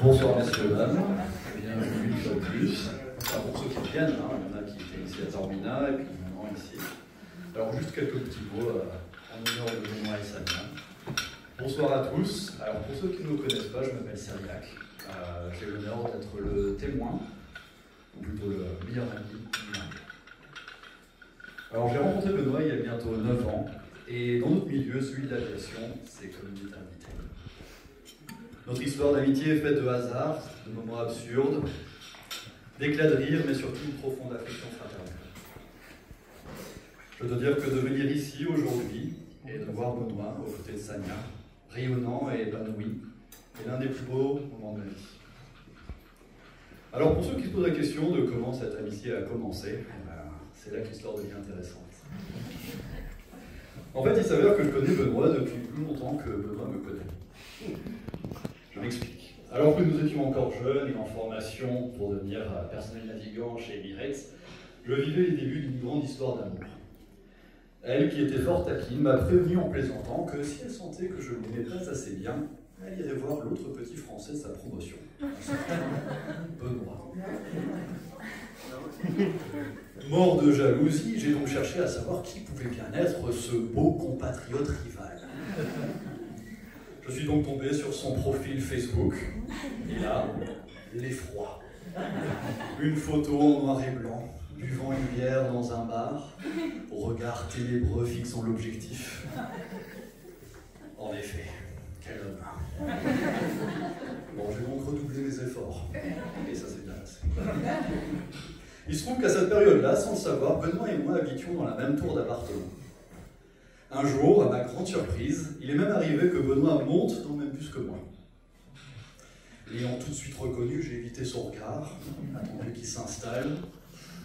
Bonsoir messieurs, dames, bienvenue une fois de plus. Alors pour ceux qui viennent, il y en a qui étaient ici à Taormina et puis maintenant ici. Alors juste quelques petits mots en honneur de Benoît et Samia. Bonsoir à tous. Alors pour ceux qui ne me connaissent pas, je m'appelle Serliac. J'ai l'honneur d'être le témoin, ou plutôt le meilleur ami du monde. Alors j'ai rencontré Benoît il y a bientôt 9 ans, et dans notre milieu, celui de l'aviation, c'est comme une éternité. Notre histoire d'amitié est faite de hasards, de moments absurdes, d'éclats de rire, mais surtout une profonde affection fraternelle. Je dois dire que de venir ici aujourd'hui et de voir Benoît aux côtés de Samia, rayonnant et épanoui, est l'un des plus beaux moments de ma vie. Alors pour ceux qui se posent la question de comment cette amitié a commencé, c'est là que l'histoire devient intéressante. En fait, il s'avère que je connais Benoît depuis plus longtemps que Benoît me connaît. Je m'explique. Alors que nous étions encore jeunes et en formation pour devenir personnel navigant chez Emirates, je vivais les débuts d'une grande histoire d'amour. Elle, qui était fort taquine, m'a prévenu en plaisantant que si elle sentait que je ne l'aimais pas assez bien, elle irait voir l'autre petit français de sa promotion, un certain Benoît. Mort de jalousie, j'ai donc cherché à savoir qui pouvait bien être ce beau compatriote rival. Je suis donc tombé sur son profil Facebook, et là, l'effroi. Une photo en noir et blanc, buvant une bière dans un bar, regard ténébreux fixant l'objectif. En effet, quel homme. Bon, je vais donc redoubler mes efforts, et ça c'est bien assez. Il se trouve qu'à cette période-là, sans le savoir, Benoît et moi habitions dans la même tour d'appartement. Un jour, à ma grande surprise, il est même arrivé que Benoît monte dans le même bus que moi. L'ayant tout de suite reconnu, j'ai évité son regard, attendu qu'il s'installe.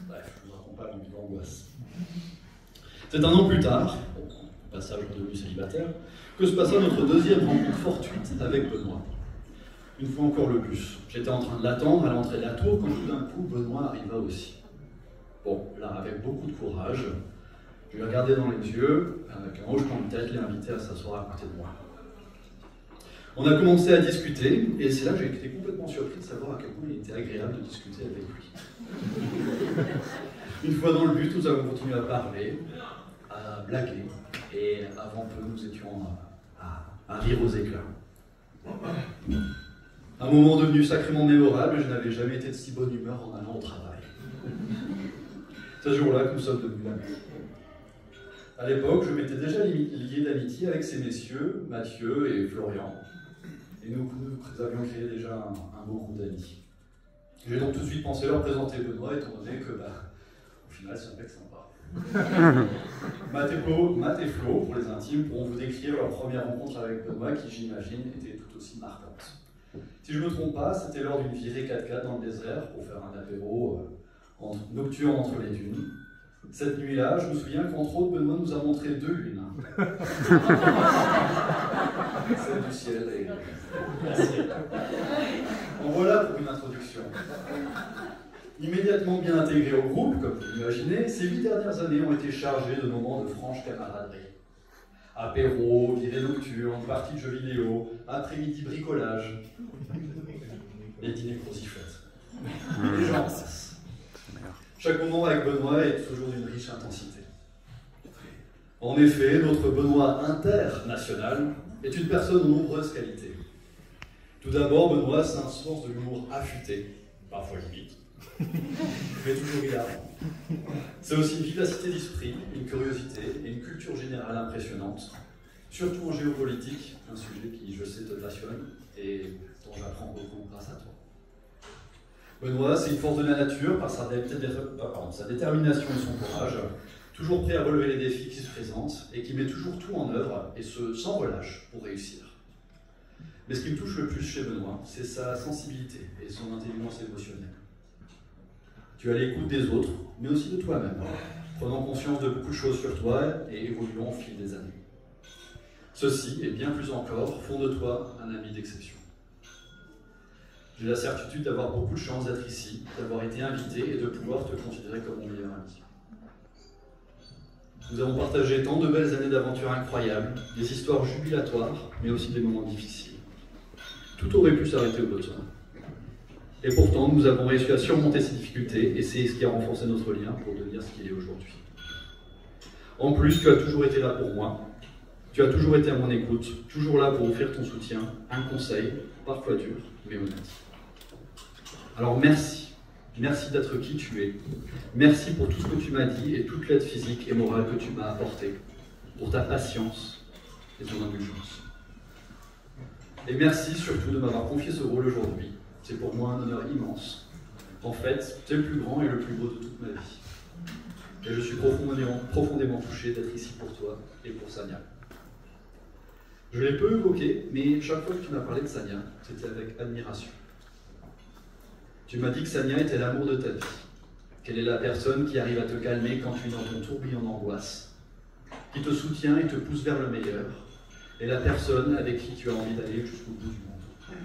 Bref, je vous raconte pas l'envie d'angoisse. C'est un an plus tard, passage devenu célibataire, que se passa notre deuxième rencontre fortuite avec Benoît. Une fois encore le bus. J'étais en train de l'attendre à l'entrée de la tour quand tout d'un coup, Benoît arriva aussi. Bon, là, avec beaucoup de courage, je lui ai regardé dans les yeux, avec un hochement de tête, l'ai invité à s'asseoir à côté de moi. On a commencé à discuter, et c'est là que j'ai été complètement surpris de savoir à quel point il était agréable de discuter avec lui. Une fois dans le bus, nous avons continué à parler, à blaguer, et avant peu, nous étions à rire aux éclats. Un moment devenu sacrément mémorable, je n'avais jamais été de si bonne humeur en allant au travail. C'est ce jour-là que nous sommes devenus amis. À l'époque, je m'étais déjà lié d'amitié avec ces messieurs, Mathieu et Florian, et nous avions créé déjà un beau groupe d'amis. J'ai donc tout de suite pensé leur présenter Benoît, étant donné que, au final, c'est un mec sympa. Matt et Flo, pour les intimes, pourront vous décrire leur première rencontre avec Benoît, qui, j'imagine, était tout aussi marquante. Si je ne me trompe pas, c'était lors d'une virée 4x4 dans le désert pour faire un apéro nocturne entre les dunes. Cette nuit-là, je me souviens qu'entre autres, Benoît nous a montré 2 lunes. Celle du ciel et la sienne. En voilà pour une introduction. Immédiatement bien intégré au groupe, comme vous l'imaginez, ces 8 dernières années ont été chargées de moments de franche camaraderie. Apéro, virée nocturne, partie de jeux vidéo, après-midi bricolage, les dîners croziflettes. Et j'en passe. Chaque moment avec Benoît est toujours d'une riche intensité. En effet, notre Benoît international est une personne aux nombreuses qualités. Tout d'abord, Benoît, c'est un sens de l'humour affûté, parfois limite, mais toujours hilarant. C'est aussi une vivacité d'esprit, une curiosité et une culture générale impressionnante, surtout en géopolitique, un sujet qui, je sais, te passionne et dont j'apprends beaucoup grâce à toi. Benoît, c'est une force de la nature par sa détermination et son courage, toujours prêt à relever les défis qui se présentent et qui met toujours tout en œuvre, et ce, sans relâche, pour réussir. Mais ce qui me touche le plus chez Benoît, c'est sa sensibilité et son intelligence émotionnelle. Tu as l'écoute des autres, mais aussi de toi-même, prenant conscience de beaucoup de choses sur toi et évoluant au fil des années. Ceci, et bien plus encore, font de toi un ami d'exception. J'ai la certitude d'avoir beaucoup de chance d'être ici, d'avoir été invité et de pouvoir te considérer comme mon meilleur ami. Nous avons partagé tant de belles années d'aventures incroyables, des histoires jubilatoires, mais aussi des moments difficiles. Tout aurait pu s'arrêter au Botswana. Et pourtant, nous avons réussi à surmonter ces difficultés et c'est ce qui a renforcé notre lien pour devenir ce qu'il est aujourd'hui. En plus, tu as toujours été là pour moi. Tu as toujours été à mon écoute, toujours là pour offrir ton soutien, un conseil, parfois dur, mais honnête. Alors merci. Merci d'être qui tu es. Merci pour tout ce que tu m'as dit et toute l'aide physique et morale que tu m'as apportée, pour ta patience et ton indulgence. Et merci surtout de m'avoir confié ce rôle aujourd'hui. C'est pour moi un honneur immense. En fait, tu es le plus grand et le plus beau de toute ma vie. Et je suis profondément touché d'être ici pour toi et pour Sania. Je l'ai peu évoqué, mais chaque fois que tu m'as parlé de Sania, c'était avec admiration. Tu m'as dit que Sania était l'amour de ta vie, qu'elle est la personne qui arrive à te calmer quand tu es dans ton tourbillon d'angoisse, qui te soutient et te pousse vers le meilleur, et la personne avec qui tu as envie d'aller jusqu'au bout du monde.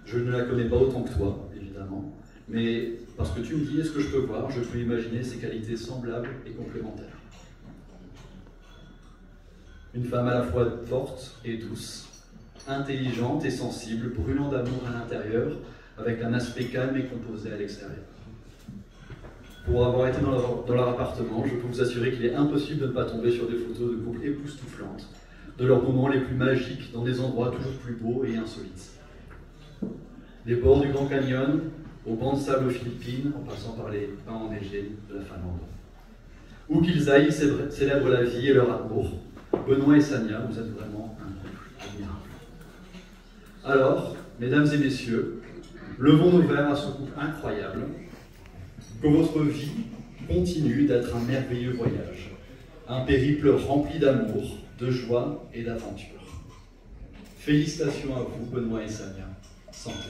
Je ne la connais pas autant que toi, évidemment, mais parce que tu me dis, est-ce que je peux voir, je peux imaginer ses qualités semblables et complémentaires. Une femme à la fois forte et douce, intelligente et sensible, brûlant d'amour à l'intérieur, avec un aspect calme et composé à l'extérieur. Pour avoir été dans leur appartement, je peux vous assurer qu'il est impossible de ne pas tomber sur des photos de couples époustouflantes, de leurs moments les plus magiques, dans des endroits toujours plus beaux et insolites. Des bords du Grand Canyon, aux bancs de sable aux Philippines, en passant par les pins enneigés de la Finlande. Où qu'ils aillent, ils célèbrent la vie et leur amour. Benoît et Sania, vous êtes vraiment un couple admirable. Alors, mesdames et messieurs, levons nos verres à ce couple incroyable. Que votre vie continue d'être un merveilleux voyage, un périple rempli d'amour, de joie et d'aventure. Félicitations à vous, Benoît et Sania. Santé.